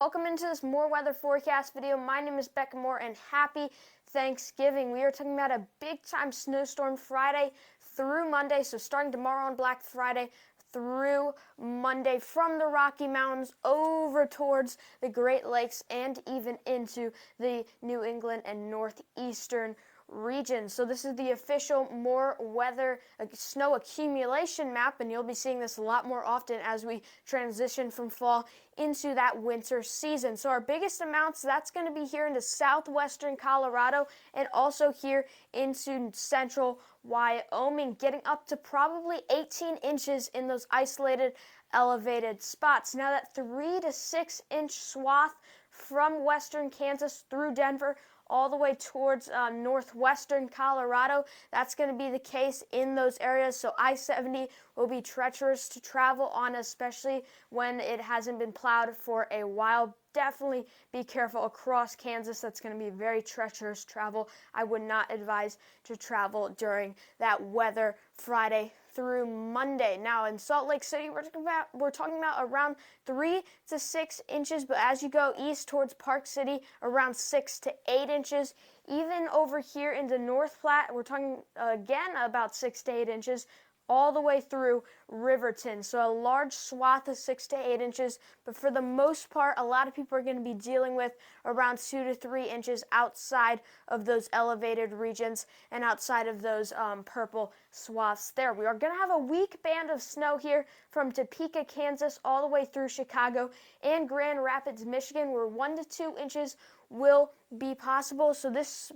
Welcome into this More Weather Forecast video. My name is Becca Moore and happy Thanksgiving. We are talking about a big time snowstorm Friday through Monday. So starting tomorrow on Black Friday through Monday from the Rocky Mountains over towards the Great Lakes and even into the New England and northeastern region. So this is the official More Weather snow accumulation map, and you'll be seeing this a lot more often as we transition from fall into that winter season. So our biggest amounts, that's going to be here into southwestern Colorado and also here into central Wyoming, getting up to probably 18 inches in those isolated elevated spots. Now that 3 to 6 inch swath from western Kansas through Denver all the way towards northwestern Colorado, that's going to be the case in those areas. So I-70 will be treacherous to travel on, especially when it hasn't been plowed for a while. Definitely be careful across Kansas. That's going to be very treacherous travel. I would not advise to travel during that weather Friday through Monday. Now in Salt Lake City, we're talking about around 3 to 6 inches, but as you go east towards Park City, around 6 to 8 inches. Even over here into North Platte, we're talking again about 6 to 8 inches, all the way through Riverton. So a large swath of 6 to 8 inches, but for the most part, a lot of people are going to be dealing with around 2 to 3 inches outside of those elevated regions and outside of those purple swaths there. We are going to have a weak band of snow here from Topeka, Kansas, all the way through Chicago and Grand Rapids, Michigan, where 1 to 2 inches will be possible. So this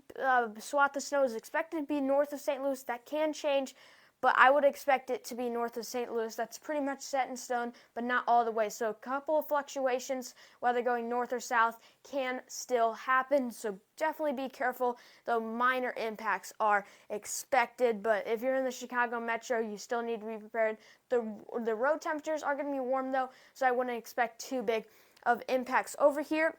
swath of snow is expected to be north of St. Louis. That can change, but I would expect it to be north of St. Louis. That's pretty much set in stone, but not all the way. So a couple of fluctuations, whether going north or south, can still happen. So definitely be careful, though minor impacts are expected. But if you're in the Chicago metro, you still need to be prepared. The road temperatures are going to be warm, though, so I wouldn't expect too big of impacts. Over here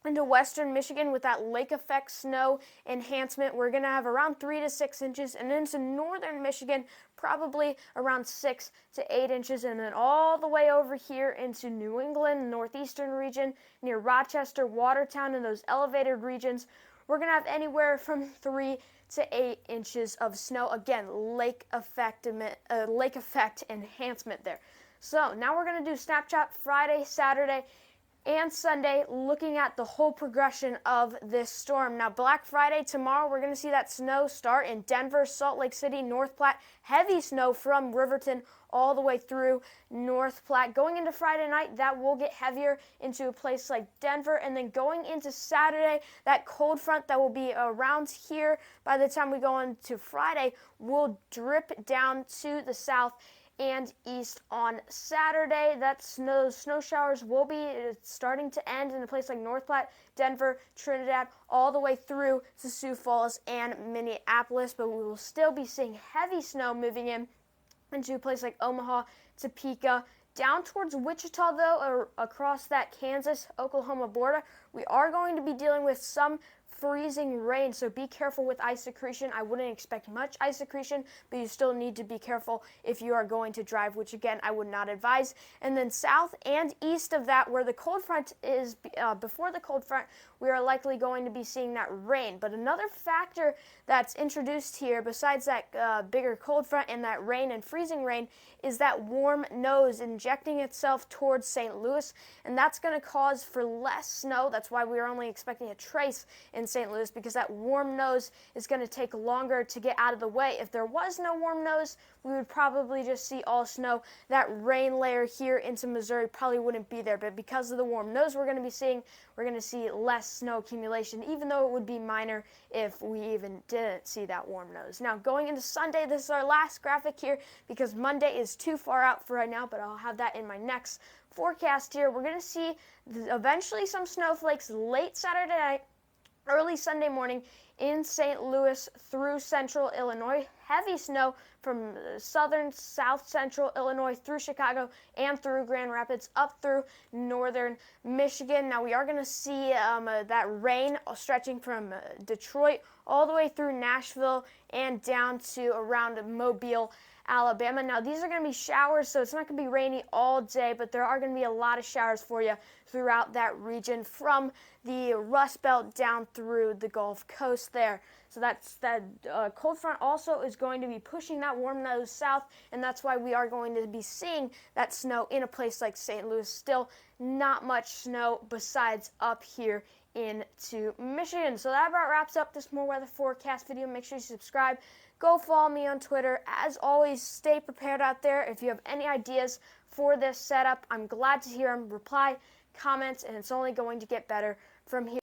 into western Michigan with that lake effect snow enhancement, we're going to have around 3 to 6 inches, and into northern Michigan, probably around 6 to 8 inches, and then all the way over here into New England, northeastern region, near Rochester, Watertown, and those elevated regions, we're going to have anywhere from 3 to 8 inches of snow. Again, lake effect enhancement there. So now we're going to do snapshot Friday, Saturday, and Sunday, looking at the whole progression of this storm. Now, Black Friday tomorrow, we're going to see that snow start in Denver, Salt Lake City, North Platte, heavy snow from Riverton all the way through North Platte. Going into Friday night, that will get heavier into a place like Denver, and then going into Saturday, that cold front that will be around here by the time we go into Friday will drip down to the south and east on Saturday. That snow showers will be starting to end in a place like North Platte, Denver, Trinidad, all the way through to Sioux Falls and Minneapolis, but we will still be seeing heavy snow moving in into a place like Omaha, Topeka, down towards Wichita, though, or across that Kansas-Oklahoma border. We are going to be dealing with some freezing rain, so be careful with ice accretion. I wouldn't expect much ice accretion, but you still need to be careful if you are going to drive, which again, I would not advise. And then south and east of that, where the cold front is, before the cold front, we are likely going to be seeing that rain. But another factor that's introduced here, besides that bigger cold front and that rain and freezing rain, is that warm nose injecting itself towards St. Louis, and that's going to cause for less snow. That's why we are only expecting a trace in St. Louis, because that warm nose is going to take longer to get out of the way. If there was no warm nose, we would probably just see all snow. That rain layer here into Missouri probably wouldn't be there, but because of the warm nose we're going to be seeing, we're going to see less snow accumulation, even though it would be minor if we even didn't see that warm nose. Now, going into Sunday, this is our last graphic here because Monday is too far out for right now, but I'll have that in my next forecast here. We're going to see eventually some snowflakes late Saturday night, early Sunday morning in St. Louis through central Illinois. Heavy snow from southern, south central Illinois through Chicago and through Grand Rapids up through northern Michigan. Now we are going to see that rain stretching from Detroit all the way through Nashville and down to around Mobile, Alabama. Now, these are going to be showers, so it's not going to be rainy all day, but there are going to be a lot of showers for you throughout that region from the Rust Belt down through the Gulf Coast there. So that's that cold front also is going to be pushing that warm nose south, and that's why we are going to be seeing that snow in a place like St. Louis. Still not much snow besides up here into Michigan. So that about wraps up this More Weather Forecast video. Make sure you subscribe. Go follow me on Twitter. As always, stay prepared out there. If you have any ideas for this setup, I'm glad to hear them. Reply, comments, and it's only going to get better from here.